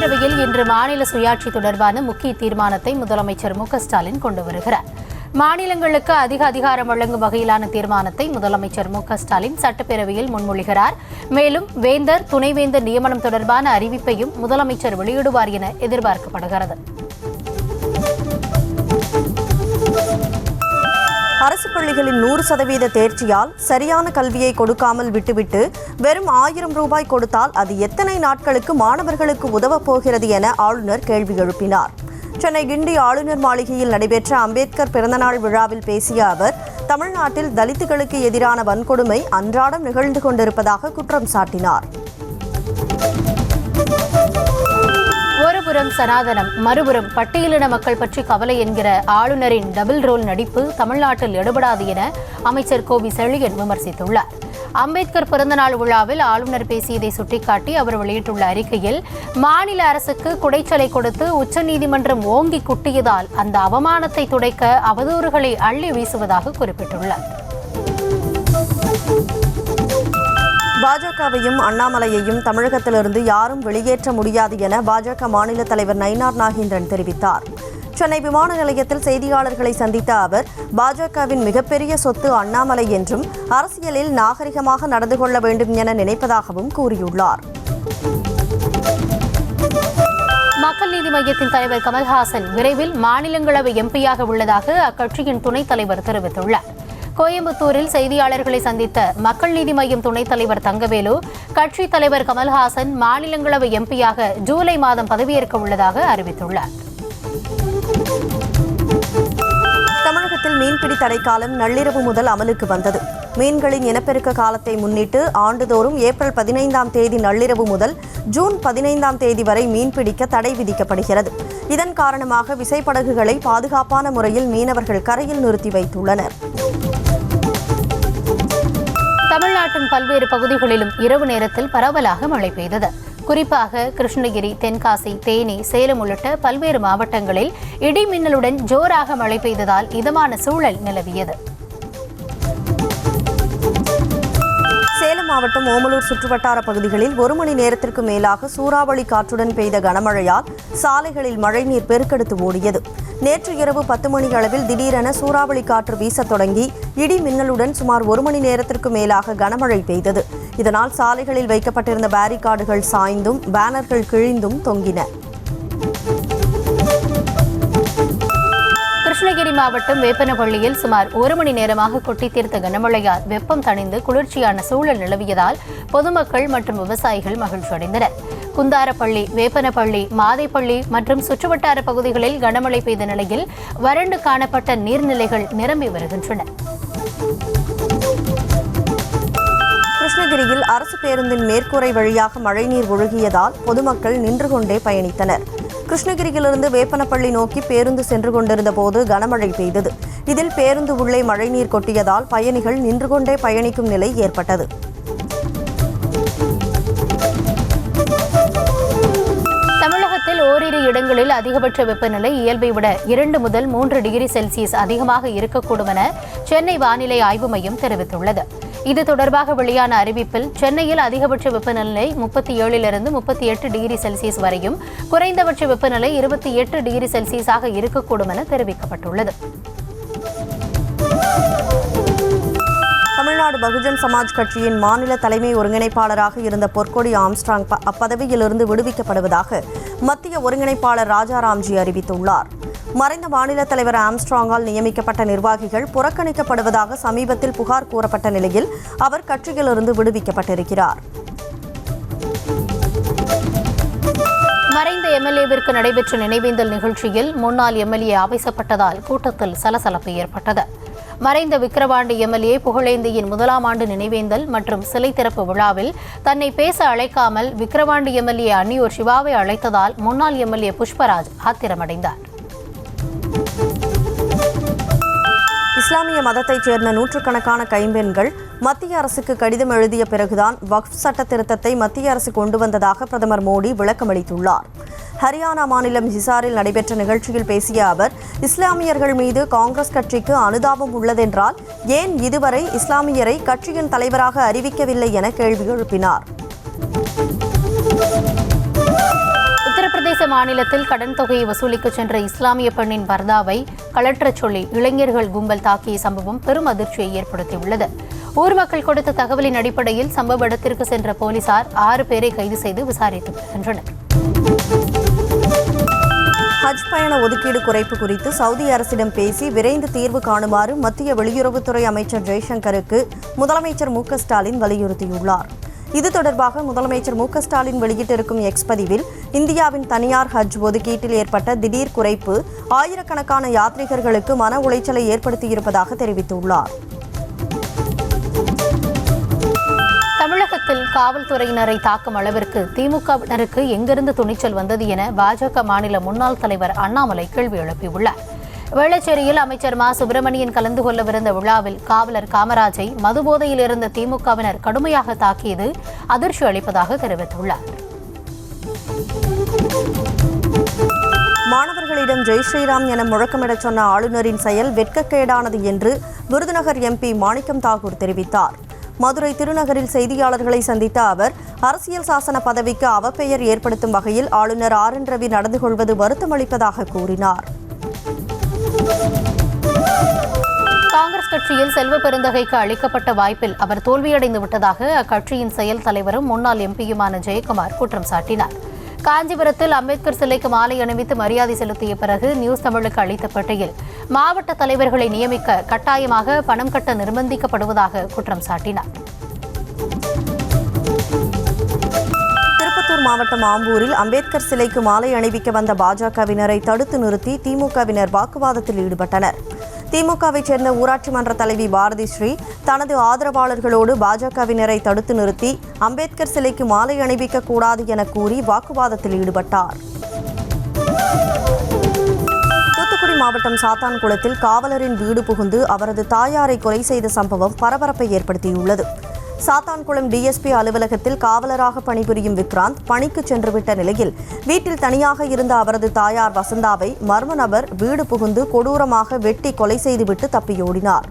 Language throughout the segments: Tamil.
சட்டப்பேரவையில் இன்று மாநில சுயாட்சி தொடர்பான முக்கிய தீர்மானத்தை முதலமைச்சர் மு.க.ஸ்டாலின் கொண்டு வருகிறார். மாநிலங்களுக்கு அதிக அதிகாரம் வழங்கும் வகையிலான தீர்மானத்தை முதலமைச்சர் மு.க.ஸ்டாலின் சட்டப்பேரவையில் முன்மொழிகிறார். மேலும் வேந்தர், துணைவேந்தர் நியமனம் தொடர்பான அறிவிப்பையும் முதலமைச்சர் வெளியிடுவார் என எதிர்பார்க்கப்படுகிறது. அரசு பள்ளிகளின் 100% தேர்ச்சியால் சரியான கல்வியை கொடுக்காமல் விட்டுவிட்டு வெறும் 1000 ரூபாய் கொடுத்தால் அது எத்தனை நாட்களுக்கு மாணவர்களுக்கு உதவப் போகிறது என ஆளுநர் கேள்வி எழுப்பினார். சென்னை கிண்டி ஆளுநர் மாளிகையில் நடைபெற்ற அம்பேத்கர் பிறந்தநாள் விழாவில் பேசிய அவர், தமிழ்நாட்டில் தலித்துகளுக்கு எதிரான வன்கொடுமை அன்றாடம் நிகழ்ந்து கொண்டிருப்பதாக குற்றம் சாட்டினார். ஒருபுறம் சனாதனம், மறுபுறம் பட்டியலின மக்கள் பற்றி கவலை என்கிற ஆளுநரின் டபுள் ரோல் நடிப்பு தமிழ்நாட்டில் எடுபடாது என அமைச்சர் கோவி செழியன் விமர்சித்துள்ளார். அம்பேத்கர் பிறந்தநாள் விழாவில் ஆளுநர் பேசியதை சுட்டிக்காட்டி அவர் வெளியிட்டுள்ள அறிக்கையில், மாநில அரசுக்கு குடைச்சலை கொடுத்து உச்சநீதிமன்றம் ஓங்கி குட்டியதால் அந்த அவமானத்தை துடைக்க அவதூறுகளை அள்ளி வீசுவதாக குறிப்பிட்டுள்ளார். பாஜகவையும் அண்ணாமலையையும் தமிழகத்திலிருந்து யாரும் வெளியேற்ற முடியாது என பாஜக மாநில தலைவர் நயினார் நாகேந்திரன் தெரிவித்தார். சென்னை விமான நிலையத்தில் செய்தியாளர்களை சந்தித்த அவர், பாஜகவின் மிகப்பெரிய சொத்து அண்ணாமலை என்றும் அரசியலில் நாகரிகமாக நடந்து கொள்ள வேண்டும் என நினைப்பதாகவும் கூறியுள்ளார். மக்கள் நீதி மய்யத்தின் தலைவர் கமல்ஹாசன் விரைவில் மாநிலங்களவை எம்பியாக உள்ளதாக அக்கட்சியின் துணைத் தலைவர் தெரிவித்துள்ளார். கோயம்புத்தூரில் செய்தியாளர்களை சந்தித்த மக்கள் நீதி மய்யம் துணைத் தலைவர் தங்கவேலு, கட்சித் தலைவர் கமல்ஹாசன் மாநிலங்களவை எம்பியாக ஜூலை மாதம் பதவியேற்க உள்ளதாக அறிவித்துள்ளார். தமிழகத்தில் மீன்பிடி தடைக்காலம் நள்ளிரவு முதல் அமலுக்கு வந்தது. மீன்களின் இனப்பெருக்க காலத்தை முன்னிட்டு ஆண்டுதோறும் ஏப்ரல் 15ஆம் தேதி நள்ளிரவு முதல் ஜூன் 15ஆம் தேதி வரை மீன்பிடிக்க தடை விதிக்கப்படுகிறது. இதன் காரணமாக விசைப்படகுகளை பாதுகாப்பான முறையில் மீனவர்கள் கரையில் நிறுத்தி வைத்துள்ளனர். தமிழ்நாட்டின் பல்வேறு பகுதிகளிலும் இரவு நேரத்தில் பரவலாக மழை பெய்தது. குறிப்பாக கிருஷ்ணகிரி, தென்காசி, தேனி, சேலம் உள்ளிட்ட பல்வேறு மாவட்டங்களில் இடி மின்னலுடன் ஜோராக மழை பெய்ததால் இதமான சூழல் நிலவியது. சேலம் மாவட்டம் ஓமலூர் சுற்றுவட்டார பகுதிகளில் 1 மணி நேரத்திற்கு மேலாக சூறாவளி காற்றுடன் பெய்த கனமழையால் சாலைகளில் மழைநீர் பெருக்கெடுத்து ஓடியது. நேற்று இரவு 10 மணி அளவில் திடீரென சூறாவளி காற்று வீசத் தொடங்கி இடி மின்னலுடன் சுமார் 1 மணி நேரத்திற்கு மேலாக கனமழை பெய்தது. இதனால் சாலைகளில் வைக்கப்பட்டிருந்த பேரிகார்டுகள் சாய்ந்தும் பேனர்கள் கிழிந்தும் தொங்கின. கிருஷ்ணகிரி மாவட்டம் வேப்பனப்பள்ளியில் சுமார் 1 மணி நேரமாக கொட்டி தீர்த்த கனமழையால் வெப்பம் தணிந்து குளிர்ச்சியான சூழல் நிலவியதால் பொதுமக்கள் மற்றும் விவசாயிகள் மகிழ்ச்சியடைந்தனர். குந்தாரப்பள்ளி, வேப்பனப்பள்ளி, மாதைப்பள்ளி மற்றும் சுற்றுவட்டார பகுதிகளில் கனமழை பெய்த நிலையில் வறண்டு காணப்பட்ட நீர்நிலைகள் நிரம்பி வருகின்றன. கிருஷ்ணகிரியில் அரசு பேருந்தின் மேற்கூரை வழியாக மழைநீர் ஒழுகியதால் பொதுமக்கள் நின்று கொண்டே பயணித்தனர். கிருஷ்ணகிரியிலிருந்து வேப்பனப்பள்ளி நோக்கி பேருந்து சென்று கொண்டிருந்த போது கனமழை பெய்தது. இதில் பேருந்து உள்ளே மழைநீர் கொட்டியதால் பயணிகள் நின்று கொண்டே பயணிக்கும் நிலை ஏற்பட்டது. தமிழகத்தில் ஓரிரு இடங்களில் அதிகபட்ச வெப்பநிலை இயல்பை விட 2 முதல் 3 டிகிரி செல்சியஸ் அதிகமாக இருக்கக்கூடும் என சென்னை வானிலை ஆய்வு மையம் தெரிவித்துள்ளது. இது தொடர்பாக வெளியான அறிவிப்பில் சென்னையில் அதிகபட்ச வெப்பநிலை 37 38 டிகிரி செல்சியஸ் வரையும், குறைந்தபட்ச வெப்பநிலை 28 டிகிரி செல்சியஸாக இருக்கக்கூடும் என தெரிவிக்கப்பட்டுள்ளது. தமிழ்நாடு பகுஜன் சமாஜ் கட்சியின் மாநில தலைமை ஒருங்கிணைப்பாளராக இருந்த பொற்கொடி ஆம்ஸ்ட்ராங் அப்பதவியிலிருந்து விடுவிக்கப்படுவதாக மத்திய ஒருங்கிணைப்பாளர் ராஜாராம்ஜி அறிவித்துள்ளார். மறைந்த மாநில தலைவர் ஆம்ஸ்ட்ராங்கால் நியமிக்கப்பட்ட நிர்வாகிகள் புறக்கணிக்கப்படுவதாக சமீபத்தில் புகார் கூறப்பட்ட நிலையில் அவர் கட்சியிலிருந்து விடுவிக்கப்பட்டிருக்கிறார். மறைந்த எம்எல்ஏவிற்கு நடைபெற்ற நினைவேந்தல் நிகழ்ச்சியில் முன்னாள் எம்எல்ஏ ஆவேசப்பட்டதால் கூட்டத்தில் சலசலப்பு ஏற்பட்டது. மறைந்த விக்கிரவாண்டி எம்எல்ஏ புகழேந்தியின் 1ஆம் ஆண்டு நினைவேந்தல் மற்றும் சிலை திறப்பு விழாவில் தன்னை பேச அழைக்காமல் விக்கிரவாண்டி எம்எல்ஏ அன்னியூர் சிவாவை அழைத்ததால் முன்னாள் எம்எல்ஏ புஷ்பராஜ் ஆத்திரமடைந்தார். இஸ்லாமிய மதத்தைச் சேர்ந்த நூற்றுக்கணக்கான கைம்பெண்கள் மத்திய அரசுக்கு கடிதம் எழுதிய பிறகுதான் வக்ஃப் சட்ட திருத்தத்தை மத்திய அரசு கொண்டு வந்ததாக பிரதமர் மோடி விளக்கமளித்துள்ளார். ஹரியானா மாநிலம் ஹிசாரில் நடைபெற்ற நிகழ்ச்சியில் பேசிய அவர், இஸ்லாமியர்கள் மீது காங்கிரஸ் கட்சிக்கு அனுதாபம் உள்ளதென்றால் ஏன் இதுவரை இஸ்லாமியரை கட்சியின் தலைவராக அறிவிக்கவில்லை என கேள்வி எழுப்பினார். மாநிலத்தில் கடன் தொகையை வசூலிக்க சென்ற இஸ்லாமிய பெண்ணின் பர்தாவை கலற்றச் சொல்லி இளைஞர்கள் கும்பல் தாக்கிய சம்பவம் பெரும் அதிர்ச்சியை ஏற்படுத்தியுள்ளது. ஊர் மக்கள் கொடுத்த தகவலின் அடிப்படையில் சம்பவ இடத்திற்கு சென்ற போலீசார் 6 பேரை கைது செய்து விசாரித்து வருகின்றனர். ஹஜ் பயண ஒதுக்கீடு குறைப்பு குறித்து சவுதி அரசிடம் பேசி விரைந்து தீர்வு காணுமாறு மத்திய வெளியுறவுத்துறை அமைச்சர் ஜெய்சங்கருக்கு முதலமைச்சர் மு.க.ஸ்டாலின் வலியுறுத்தியுள்ளார். இது தொடர்பாக முதலமைச்சர் மு.க.ஸ்டாலின் வெளியிட்டிருக்கும் எக்ஸ் பதிவில் இந்தியாவின் தனியார் ஹஜ் ஒதுக்கீட்டில் ஏற்பட்ட திடீர் குறைப்பு ஆயிரக்கணக்கான யாத்ரீகர்களுக்கு மன உளைச்சலை ஏற்படுத்தியிருப்பதாக தெரிவித்துள்ளார். தமிழகத்தில் காவல்துறையினரை தாக்கும் அளவிற்கு திமுகவினருக்கு எங்கிருந்து துணிச்சல் வந்தது என பாஜக மாநில முன்னாள் தலைவர் அண்ணாமலை கேள்வி எழுப்பியுள்ளார். வேளச்சேரியில் அமைச்சர் மா சுப்பிரமணியன் கலந்து கொள்ளவிருந்த விழாவில் காவலர் காமராஜை மதுபோதையில் இருந்த திமுகவினர் கடுமையாக தாக்கியது அதிர்ச்சி அளிப்பதாக தெரிவித்துள்ளார். மாணவர்களிடம் ஜெய் ஸ்ரீராம் என முழக்கமிடச் சொன்ன ஆளுநரின் செயல் வெட்கக்கேடானது என்று விருதுநகர் எம்பி மாணிக்கம் தாகூர் தெரிவித்தார். மதுரை திருநகரில் செய்தியாளர்களை சந்தித்த அவர் அரசியல் சாசன பதவிக்கு அவப்பெயர் ஏற்படுத்தும் வகையில் ஆளுநர் ஆர்.என். ரவி நடந்து கொள்வது வருத்தமளிப்பதாக கூறினார். காங்கிரஸ் கட்சியில் செல்வ பெருந்தகைக்கு அளிக்கப்பட்ட வாய்ப்பில் அவர் தோல்வியடைந்து விட்டதாக அக்கட்சியின் செயல் தலைவரும் முன்னாள் எம்பியுமான ஜெயக்குமார் குற்றம் சாட்டினார். காஞ்சிபுரத்தில் அம்பேத்கர் சிலைக்கு மாலை அணிவித்து மரியாதை செலுத்திய பிறகு நியூஸ் தமிழுக்கு அளித்த பேட்டியில் மாவட்ட தலைவர்களை நியமிக்க கட்டாயமாக பணம் கட்ட நிர்பந்திக்கப்படுவதாக குற்றம் சாட்டினார். திருப்பத்தூர் மாவட்டம் ஆம்பூரில் அம்பேத்கர் சிலைக்கு மாலை அணிவிக்க வந்த பாஜகவினரை தடுத்து நிறுத்தி திமுகவினர் வாக்குவாதத்தில் ஈடுபட்டனர். திமுகவைச் சேர்ந்த ஊராட்சி மன்ற தலைவி பாரதி ஸ்ரீ தனது ஆதரவாளர்களோடு பாஜகவினரை தடுத்து நிறுத்தி அம்பேத்கர் சிலைக்கு மாலை அணிவிக்க கூடாது என கூறி வாக்குவாதத்தில் ஈடுபட்டார். தூத்துக்குடி மாவட்டம் சாத்தான்குளத்தில் காவலரின் வீடு புகுந்து அவரது தாயாரை கொலை செய்த சம்பவம் பரபரப்பை ஏற்படுத்தியுள்ளது. சாத்தான்குளம் டிஎஸ்பி அலுவலகத்தில் காவலராக பணிபுரியும் விக்ராந்த் பணிக்கு சென்றுவிட்ட நிலையில் வீட்டில் தனியாக இருந்த அவரது தாயார் வசந்தாவை மர்ம நபர் வீடு புகுந்து கொடூரமாக வெட்டி கொலை செய்துவிட்டு தப்பியோடினார்.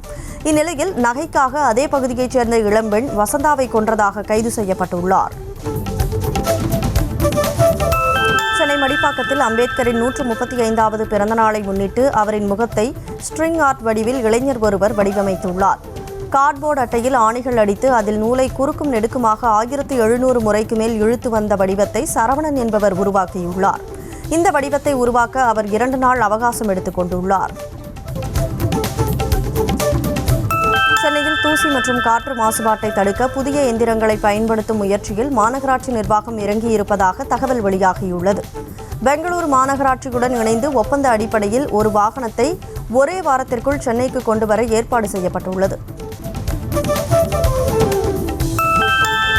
இந்நிலையில் நகைக்காக அதே பகுதியைச் சேர்ந்த இளம்பெண் வசந்தாவை கொன்றதாக கைது செய்யப்பட்டுள்ளார். சென்னை மடிப்பாக்கத்தில் அம்பேத்கரின் 135வது பிறந்தநாளை முன்னிட்டு அவரின் முகத்தை ஸ்ட்ரிங் ஆர்ட் வடிவில் இளைஞர் ஒருவர் வடிவமைத்துள்ளார். கார்ட்போர்டு அட்டையில் ஆணிகள் அடித்து அதில் நூலை குறுக்கும் நெடுக்குமாக 1700 முறைக்கு மேல் இழுத்து வந்த வடிவத்தை சரவணன் என்பவர் உருவாக்கியுள்ளார். இந்த வடிவத்தை உருவாக்க அவர் 2 நாள் அவகாசம் எடுத்துக் கொண்டுள்ளார். சென்னையில் தூசி மற்றும் காற்று மாசுபாட்டை தடுக்க புதிய எந்திரங்களை பயன்படுத்தும் முயற்சியில் மாநகராட்சி நிர்வாகம் இறங்கியிருப்பதாக தகவல் வெளியாகியுள்ளது. பெங்களூரு மாநகராட்சியுடன் இணைந்து ஒப்பந்த அடிப்படையில் ஒரு வாகனத்தை ஒரே வாரத்திற்குள் சென்னைக்கு கொண்டுவர ஏற்பாடு செய்யப்பட்டுள்ளது.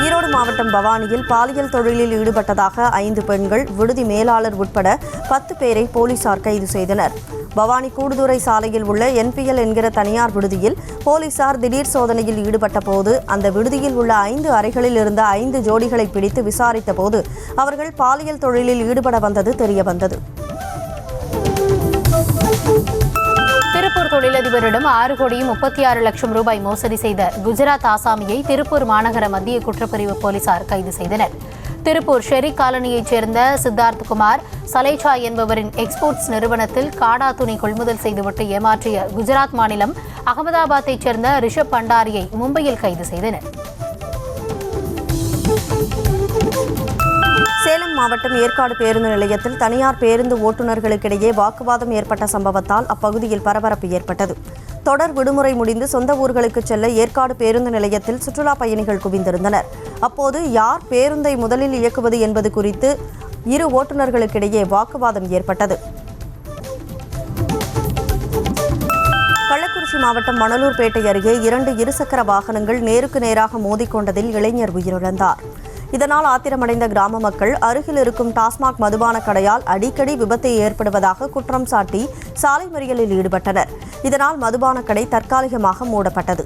ஈரோடு மாவட்டம் பவானியில் பாலியல் தொழிலில் ஈடுபட்டதாக 5 பெண்கள், விடுதி மேலாளர் உட்பட 10 பேரை போலீசார் கைது செய்தனர். பவானி கூடுதுறை சாலையில் உள்ள என்பிஎல் என்கிற தனியார் விடுதியில் போலீசார் திடீர் சோதனையில் ஈடுபட்ட போது அந்த விடுதியில் உள்ள 5 அறைகளில் இருந்த 5 ஜோடிகளை பிடித்து விசாரித்த போது அவர்கள் பாலியல் தொழிலில் ஈடுபட வந்தது தெரியவந்தது. திருப்பூர் தொழிலதிபரிடம் 6,36,00,000 ரூபாய் மோசடி செய்த குஜராத் ஆசாமியை திருப்பூர் மாநகர மத்திய குற்றப்பிரிவு போலீசார் கைது செய்தனர். திருப்பூர் ஷெரி காலனியைச் சேர்ந்த சித்தார்த் குமார் சலேச்சா என்பவரின் எக்ஸ்போர்ட்ஸ் நிறுவனத்தில் காடா துணி கொள்முதல் செய்துவிட்டு ஏமாற்றிய குஜராத் மாநிலம் அகமதாபாத்தைச் சேர்ந்த ரிஷப் பண்டாரியை மும்பையில் கைது செய்தனர். சேலம் மாவட்டம் ஏற்காடு பேருந்து நிலையத்தில் தனியார் பேருந்து ஓட்டுநர்களுக்கிடையே வாக்குவாதம் ஏற்பட்ட சம்பவத்தால் அப்பகுதியில் பரபரப்பு ஏற்பட்டது. தொடர் விடுமுறை முடிந்து சொந்த ஊர்களுக்கு செல்ல ஏற்காடு பேருந்து நிலையத்தில் சுற்றுலா பயணிகள் குவிந்திருந்தனர். அப்போது யார் பேருந்தை முதலில் இயக்குவது என்பது குறித்து இரு ஓட்டுநர்களுக்கிடையே வாக்குவாதம் ஏற்பட்டது. கள்ளக்குறிச்சி மாவட்டம் மணலூர்பேட்டை அருகே 2 இருசக்கர வாகனங்கள் நேருக்கு நேராக மோதிக்கொண்டதில் இளைஞர் உயிரிழந்தார். இதனால் ஆத்திரமடைந்த கிராம மக்கள் அருகில் இருக்கும் டாஸ்மாக் மதுபான கடையால் அடிக்கடி விபத்து ஏற்படுவதாக குற்றம் சாட்டி சாலை மறியலில் ஈடுபட்டனர். இதனால் மதுபான கடை தற்காலிகமாக மூடப்பட்டது.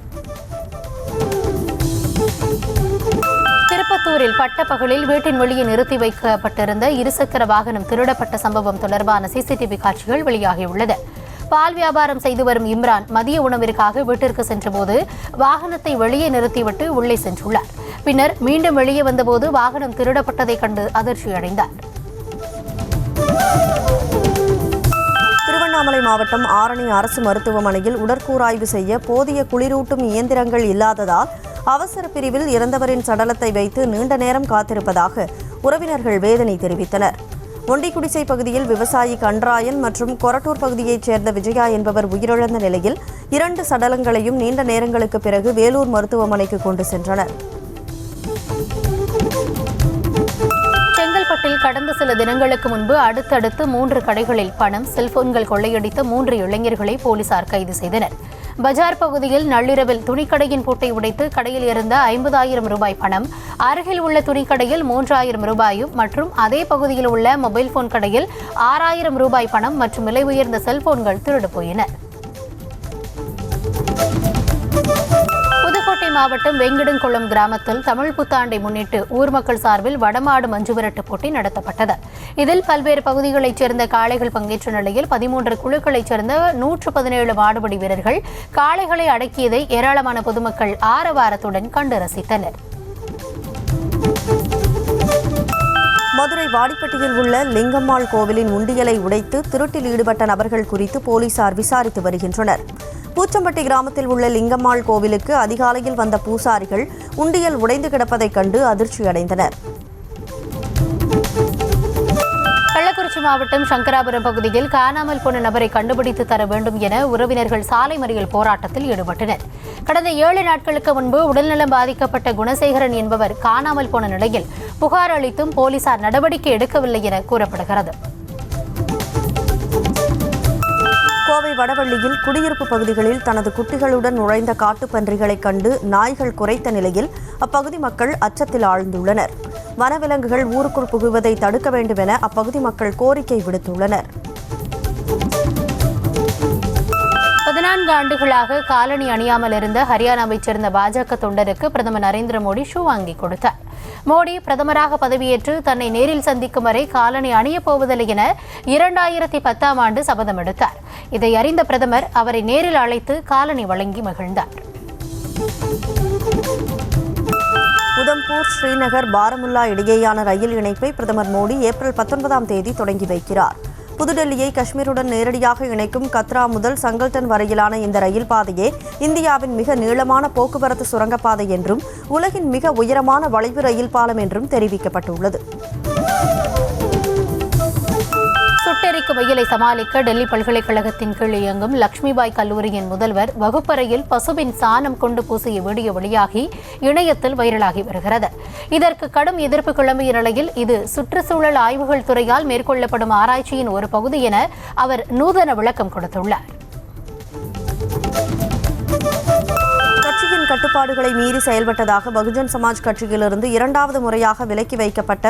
திருப்பத்தூரில் பட்டப்பகலில் வீட்டின் வெளியே நிறுத்தி வைக்கப்பட்டிருந்த இருசக்கர வாகனம் திருடப்பட்ட சம்பவம் தொடர்பான சிசிடிவி காட்சிகள் வெளியாகியுள்ளது. பால் வியாபாரம் செய்து வரும் இம்ரான் மதிய உணவிற்காக வீட்டிற்கு சென்றபோது வாகனத்தை வெளியே நிறுத்திவிட்டு உள்ளே சென்றுள்ளார். பின்னர் மீண்டும் வெளியே வந்தபோது வாகனம் திருடப்பட்டதை கண்டு அதிர்ச்சியடைந்தார். திருவண்ணாமலை மாவட்டம் ஆரணி அரசு மருத்துவமனையில் உடற்கூறாய்வு செய்ய போதிய குளிரூட்டும் இயந்திரங்கள் இல்லாததால் அவசர பிரிவில் இறந்தவரின் சடலத்தை வைத்து நீண்ட நேரம் காத்திருப்பதாக உறவினர்கள் வேதனை தெரிவித்தனர். ஒண்டிக்குடிசை பகுதியில் விவசாயி கன்றாயன் மற்றும் கொரட்டூர் பகுதியைச் சேர்ந்த விஜயா என்பவர் உயிரிழந்த நிலையில் 2 சடலங்களையும் நீண்ட நேரங்களுக்கு பிறகு வேலூர் மருத்துவமனைக்கு கொண்டு சென்றனர். செங்கல்பட்டில் கடந்த சில தினங்களுக்கு முன்பு அடுத்தடுத்து 3 கடைகளில் பணம், செல்போன்கள் கொள்ளையடித்த 3 இளைஞர்களை போலீசார் கைது செய்தனர். பஜார் பகுதியில் நள்ளிரவில் துணிக்கடையின் பூட்டை உடைத்து கடையில் இருந்த 50,000 ரூபாய் பணம், அருகில் உள்ள துணிக்கடையில் 3,000 ரூபாயும் மற்றும் அதே பகுதியில் உள்ள மொபைல் போன் கடையில் 6,000 ரூபாய் பணம் மற்றும் விலை உயர்ந்த செல்போன்கள் திருடு போயின. புதுக்கோட்டை மாவட்டம் வெங்கிடன்குளம் கிராமத்தில் தமிழ் புத்தாண்டை முன்னிட்டு ஊர் மக்கள் சார்பில் வடமாடு மஞ்சுவிரட்டு போட்டி நடத்தப்பட்டது. இதில் பல்வேறு பகுதிகளைச் சேர்ந்த காளைகள் பங்கேற்ற நிலையில் 13 குழுக்களைச் சேர்ந்த 117 மாடுபிடி வீரர்கள் காளைகளை அடக்கியதை ஏராளமான பொதுமக்கள் ஆரவாரத்துடன் கண்டு ரசித்தனர். மதுரை வாடிப்பட்டியில் உள்ள லிங்கம்மாள் கோவிலின் உண்டியலை உடைத்து திருட்டில் ஈடுபட்ட நபர்கள் குறித்து போலீசார் விசாரித்து வருகின்றனர். பூச்சம்பட்டி கிராமத்தில் உள்ள லிங்கம்மாள் கோவிலுக்கு அதிகாலையில் வந்த பூசாரிகள் உண்டியல் உடைந்து கிடப்பதைக் கண்டு அதிர்ச்சியடைந்தனர். கள்ளக்குறிச்சி மாவட்டம் சங்கராபுரம் பகுதியில் காணாமல் போன நபரை கண்டுபிடித்து தர வேண்டும் என உறவினர்கள் சாலை மறியல் போராட்டத்தில் ஈடுபட்டனர். கடந்த 7 நாட்களுக்கு முன்பு உடல்நலம் பாதிக்கப்பட்ட குணசேகரன் என்பவர் காணாமல் போன நிலையில் புகார் அளித்தும் போலீசார் நடவடிக்கை எடுக்கவில்லை என கூறப்படுகிறது. கோவை வடவள்ளியில் குடியிருப்பு பகுதிகளில் தனது குட்டிகளுடன் நுழைந்த காட்டுப்பன்றிகளைக் கண்டு நாய்கள் குரைத்த நிலையில் அப்பகுதி மக்கள் அச்சத்தில் ஆழ்ந்துள்ளனர். வனவிலங்குகள் ஊருக்குள் புகுவதை தடுக்க வேண்டும் என அப்பகுதி மக்கள் கோரிக்கை விடுத்துள்ளனர். 14 ஆண்டுகளாக காலணி அணியாமல் இருந்த ஹரியானாவைச் சேர்ந்த பாஜக தொண்டருக்கு பிரதமர் நரேந்திர மோடி ஷூ வாங்கி கொடுத்தார். மோடி பிரதமராக பதவியேற்று தன்னை நேரில் சந்திக்கும் வரை காலணி அணியப் போவதில்லை என 2010ஆம் ஆண்டு சபதம் எடுத்தார். இதை அறிந்த பிரதமர் அவரை நேரில் அழைத்து காலணி வழங்கி மகிழ்ந்தார். உதம்பூர் ஸ்ரீநகர் பாரமுல்லா இடையேயான ரயில் இணைப்பை பிரதமர் மோடி ஏப்ரல் 19ஆம் தேதி தொடங்கி வைக்கிறார். புதுடெல்லியை காஷ்மீருடன் நேரடியாக இணைக்கும் கத்ரா முதல் சங்கல்டன் வரையிலான இந்த ரயில் பாதையே இந்தியாவின் மிக நீளமான போக்குவரத்து சுரங்கப்பாதை என்றும் உலகின் மிக உயரமான வளைவு ரயில் பாலம் என்றும் தெரிவிக்கப்பட்டுள்ளது. சுட்டெரிக்கும் வெயிலை சமாளிக்க டெல்லி பல்கலைக்கழகத்தின் கீழ் இயங்கும் லட்சுமிபாய் கல்லூரியின் முதல்வர் வகுப்பறையில் பசுவின் சாணம் கொண்டு பூசிய வீடியோ வெளியாகி இணையத்தில் வைரலாகி வருகிறது. இதற்கு கடும் எதிர்ப்பு கிளம்பிய நிலையில் இது சுற்றுச்சூழல் ஆய்வுகள் துறையால் மேற்கொள்ளப்படும் ஆராய்ச்சியின் ஒரு பகுதி என அவர் நூதன விளக்கம் கொடுத்துள்ளார். கட்சியின் கட்டுப்பாடுகளை மீறி செயல்பட்டதாக பகுஜன் சமாஜ் கட்சியிலிருந்து 2வது முறையாக விலக்கி வைக்கப்பட்ட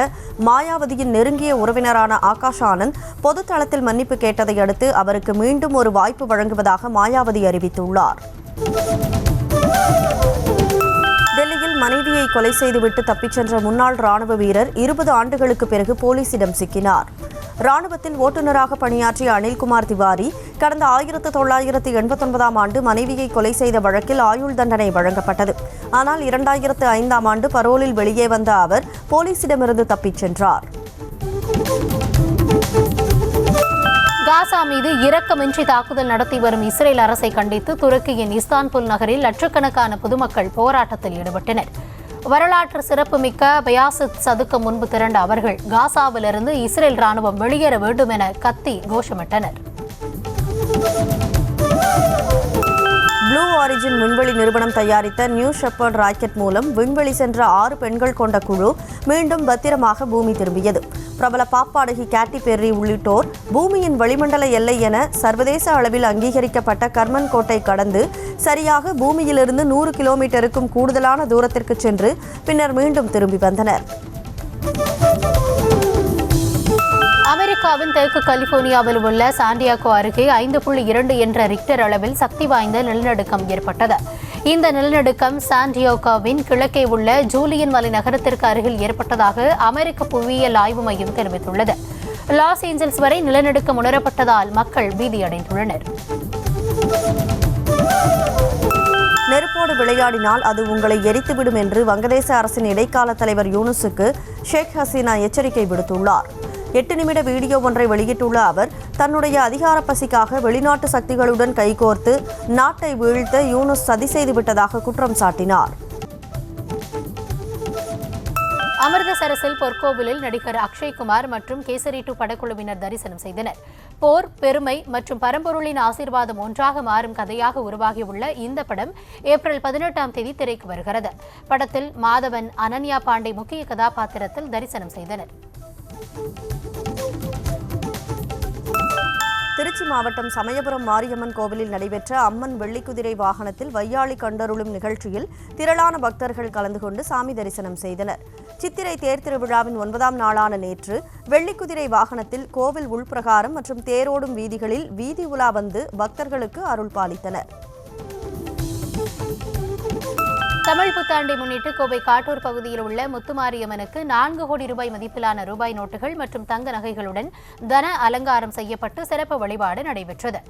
மாயாவதியின் நெருங்கிய உறவினரான ஆகாஷ் ஆனந்த் பொது தளத்தில் மன்னிப்பு கேட்டதை அடுத்து அவருக்கு மீண்டும் ஒரு வாய்ப்பு வழங்குவதாக மாயாவதி அறிவித்துள்ளார். டெல்லியில் மனைவியை கொலை செய்துவிட்டு தப்பிச் சென்ற முன்னாள் ராணுவ வீரர் 20 ஆண்டுகளுக்கு பிறகு போலீசிடம் சிக்கினார். ராணுவத்தில் ஓட்டுநராக பணியாற்றிய அனில்குமார் திவாரி கடந்த 1989ஆம் ஆண்டு மனைவியை கொலை செய்த வழக்கில் ஆயுள் தண்டனை வழங்கப்பட்டது. ஆனால் 2005ஆம் ஆண்டு பரோலில் வெளியே வந்த அவர் போலீசிடமிருந்து தப்பிச் சென்றார். காசா மீது இரக்கமின்றி தாக்குதல் நடத்தி வரும் இஸ்ரேல் அரசை கண்டித்து துருக்கியின் இஸ்தான்புல் நகரில் லட்சக்கணக்கான பொதுமக்கள் போராட்டத்தில் ஈடுபட்டனர். வரலாற்று சிறப்புமிக்க பயாசித் சதுக்கம் முன்பு திரண்ட அவர்கள் காசாவிலிருந்து இஸ்ரேல் ராணுவம் வெளியேற வேண்டும் என கத்தி கோஷமிட்டனர். ப்ளூ ஆரிஜின் விண்வெளி நிறுவனம் தயாரித்த நியூ ஷெப்பர்ட் ராக்கெட் மூலம் விண்வெளி சென்ற 6 பெண்கள் கொண்ட குழு மீண்டும் பத்திரமாக பூமி திரும்பியது. பிரபல பாப் பாடகி கேட்டி பெர்ரி உள்ளிட்டோர் பூமியின் வளிமண்டல எல்லை என சர்வதேச அளவில் அங்கீகரிக்கப்பட்ட கர்மன் கோட்டை கடந்து சரியாக பூமியிலிருந்து 100 கிலோமீட்டருக்கும் கூடுதலான தூரத்திற்கு சென்று பின்னர் மீண்டும் திரும்பி வந்தனர். அமெரிக்காவின் தெற்கு கலிபோர்னியாவில் உள்ள சாண்டியாகோ அருகே 5.2 என்ற ரிக்டர் அளவில் சக்தி வாய்ந்த நிலநடுக்கம் ஏற்பட்டது. இந்த நிலநடுக்கம் சாண்டியாகோவின் கிழக்கே உள்ள ஜூலியன் மலை நகரத்திற்கு அருகில் ஏற்பட்டதாக அமெரிக்க புவியியல் ஆய்வு மையம் தெரிவித்துள்ளது. லாஸ் ஏஞ்சல்ஸ் வரை நிலநடுக்கம் உணரப்பட்டதால் மக்கள் பீதியடைந்துள்ளனர். நெருப்போடு விளையாடினால் அது உங்களை எரித்துவிடும் என்று வங்கதேச அரசின் இடைக்கால தலைவர் யூனுஸுக்கு ஷேக் ஹசீனா எச்சரிக்கை விடுத்துள்ளார். 8 நிமிட வீடியோ ஒன்றை வெளியிட்டுள்ள அவர் தன்னுடைய அதிகார பசிக்காக வெளிநாட்டு சக்திகளுடன் கைகோர்த்து நாட்டை வீழ்த்த யூனுஸ் சதி செய்துவிட்டதாக குற்றம் சாட்டினார். அமிர்தசரஸில் பொற்கோவிலில் நடிகர் அக்ஷய்குமார் மற்றும் கேசரி 2 படக்குழுவினர் தரிசனம் செய்தனர். போர், பெருமை மற்றும் பரம்பொருளின் ஆசீர்வாதம் ஒன்றாக மாறும் கதையாக உருவாகியுள்ள இந்த படம் ஏப்ரல் 18ஆம் தேதி திரைக்கு வருகிறது. படத்தில் மாதவன், அனன்யா பாண்டே முக்கிய கதாபாத்திரத்தில் தரிசனம் செய்தனர். திருச்சி மாவட்டம் சமயபுரம் மாரியம்மன் கோவிலில் நடைபெற்ற அம்மன் வெள்ளிக்குதிரை வாகனத்தில் வையாளி கண்டருளும் நிகழ்ச்சியில் திரளான பக்தர்கள் கலந்து கொண்டு சாமி தரிசனம் செய்தனர். சித்திரை தேர் திருவிழாவின் 9ஆம் நாளான நேற்று வெள்ளிக்குதிரை வாகனத்தில் கோவில் உள்பிரகாரம் மற்றும் தேரோடும் வீதிகளில் வீதி உலா வந்து பக்தர்களுக்கு அருள் பாலித்தனர். தமிழ் புத்தாண்டை முன்னிட்டு கோவை காட்டூர் பகுதியில் உள்ள முத்துமாரியம்மனுக்கு 4 கோடி ரூபாய் மதிப்பிலான ரூபாய் நோட்டுகள் மற்றும் தங்க நகைகளுடன் தன அலங்காரம் செய்யப்பட்டு சிறப்பு வழிபாடு நடைபெற்றது.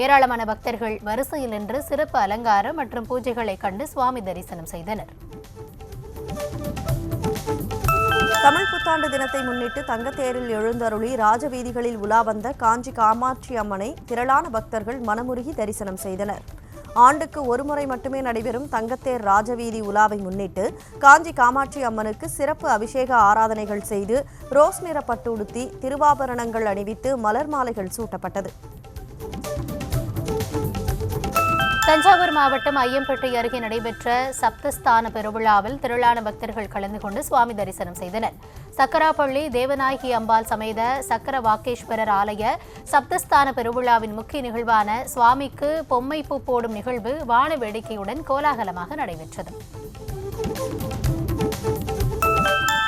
ஏராளமான பக்தர்கள் வரிசையில் நின்று சிறப்பு அலங்காரம் மற்றும் பூஜைகளை கண்டு சுவாமி தரிசனம் செய்தனர். தமிழ் புத்தாண்டு தினத்தை முன்னிட்டு தங்கத்தேரில் எழுந்தருளி ராஜவீதிகளில் உலா வந்த காஞ்சி காமாட்சி அம்மனை திரளான பக்தர்கள் மனமுருகி தரிசனம் செய்தனர். ஆண்டுக்கு ஒருமுறை மட்டுமே நடைபெறும் தங்கத்தேர் ராஜவீதி உலாவை முன்னிட்டு காஞ்சி காமாட்சி அம்மனுக்கு சிறப்பு அபிஷேக ஆராதனைகள் செய்து ரோஸ் நிற பட்டு உடுத்தி திருவாபரணங்கள் அணிவித்து மலர் மாலைகள் சூட்டப்பட்டது. தஞ்சாவூர் மாவட்டம் ஐயம்பேட்டை அருகே நடைபெற்ற சப்தஸ்தான பெருவிழாவில் திரளான பக்தர்கள் கலந்து கொண்டு சுவாமி தரிசனம் செய்தனர். சக்கராப்பள்ளி தேவநாயகி அம்பாள் சமேத சக்கர வாக்கேஸ்வரர் ஆலய சப்தஸ்தான பெருவிழாவின் முக்கிய நிகழ்வான சுவாமிக்கு பொம்மை பூ போடும் நிகழ்வு வான வேடிக்கையுடன் கோலாகலமாக நடைபெற்றது.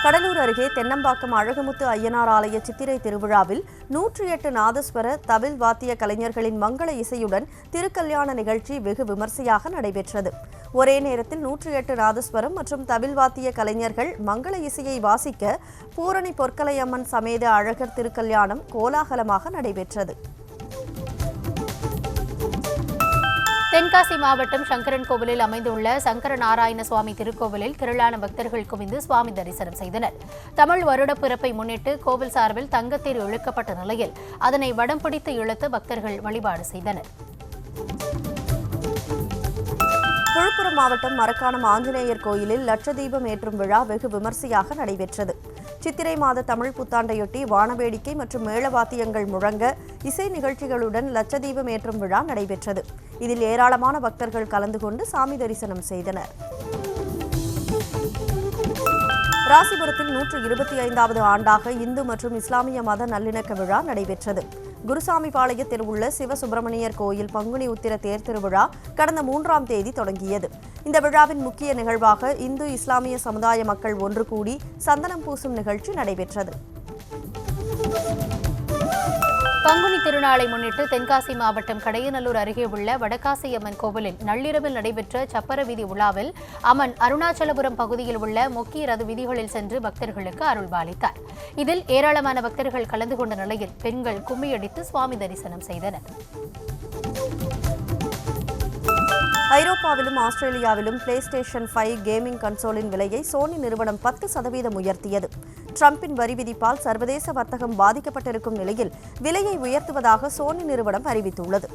கடலூர் அருகே தென்னம்பாக்கம் அழகுமுத்து ஐயனார் ஆலய சித்திரை திருவிழாவில் 108 நாதஸ்வர தவில் வாத்திய கலைஞர்களின் மங்கள இசையுடன் திருக்கல்யாண நிகழ்ச்சி வெகு விமர்சையாக நடைபெற்றது. ஒரே நேரத்தில் 108 நாதஸ்வரம் மற்றும் தவில் வாத்திய கலைஞர்கள் மங்கள இசையை வாசிக்க பூரணி பொற்கலையம்மன் சமேத அழகர் திருக்கல்யாணம் கோலாகலமாக நடைபெற்றது. தென்காசி மாவட்டம் சங்கரன் கோவிலில் அமைந்துள்ள சங்கர நாராயண சுவாமி திருக்கோவிலில் திரளான பக்தர்கள் குவிந்து சுவாமி தரிசனம் செய்தனர். தமிழ் வருட பிறப்பை முன்னிட்டு கோவில் சார்பில் தங்கத்தேர் இழுக்கப்பட்ட நிலையில் அதனை வடம் பிடித்து இழுத்து பக்தர்கள் வழிபாடு செய்தனர். விழுப்புரம் மாவட்டம் மரக்காணம் ஆஞ்சநேயர் கோயிலில் லட்சதீபம் ஏற்றும் விழா வெகு விமர்சையாக நடைபெற்றது. சித்திரை மாத தமிழ் புத்தாண்டையொட்டி வானவேடிக்கை மற்றும் மேளவாத்தியங்கள் முழங்க இசை நிகழ்ச்சிகளுடன் லட்சதீபம் ஏற்றும் விழா நடைபெற்றது. இதில் ஏராளமான பக்தர்கள் கலந்து கொண்டு சாமி தரிசனம் செய்தனர். ராசிபுரத்தில் 125வது ஆண்டாக இந்து மற்றும் இஸ்லாமிய மத நல்லிணக்க விழா நடைபெற்றது. குருசாமிபாளையத்தில் உள்ள சிவசுப்பிரமணியர் கோயில் பங்குனி உத்திர தேர் திருவிழா கடந்த 3ஆம் தேதி தொடங்கியது. இந்த விழாவின் முக்கிய நிகழ்வாக இந்து இஸ்லாமிய சமுதாய மக்கள் ஒன்று கூடி சந்தனம் பூசும் நிகழ்ச்சி நடைபெற்றது. பங்குனி திருநாளை முன்னிட்டு தென்காசி மாவட்டம் கடையநல்லூர் அருகே உள்ள வடகாசியம்மன் கோவிலில் நள்ளிரவில் நடைபெற்ற சப்பர வீதி உலாவில் அம்மன் அருணாச்சலபுரம் பகுதியில் உள்ள முக்கிய ரத வீதிகளில் சென்று பக்தர்களுக்கு அருள்பாலித்தார். இதில் ஏராளமான பக்தர்கள் கலந்து கொண்ட நிலையில் பெண்கள் கும்மியடித்து சுவாமி தரிசனம் செய்தனர். ஐரோப்பாவிலும் ஆஸ்திரேலியாவிலும் பிளேஸ்டேஷன் 5 கேமிங் கன்சோலின் விலையை சோனி நிறுவனம் 10% உயர்த்தியது. ட்ரம்பின் வரி விதிப்பால் சர்வதேச வர்த்தகம் பாதிக்கப்பட்டிருக்கும் நிலையில் விலையை உயர்த்துவதாக சோனி நிறுவனம் அறிவித்துள்ளது.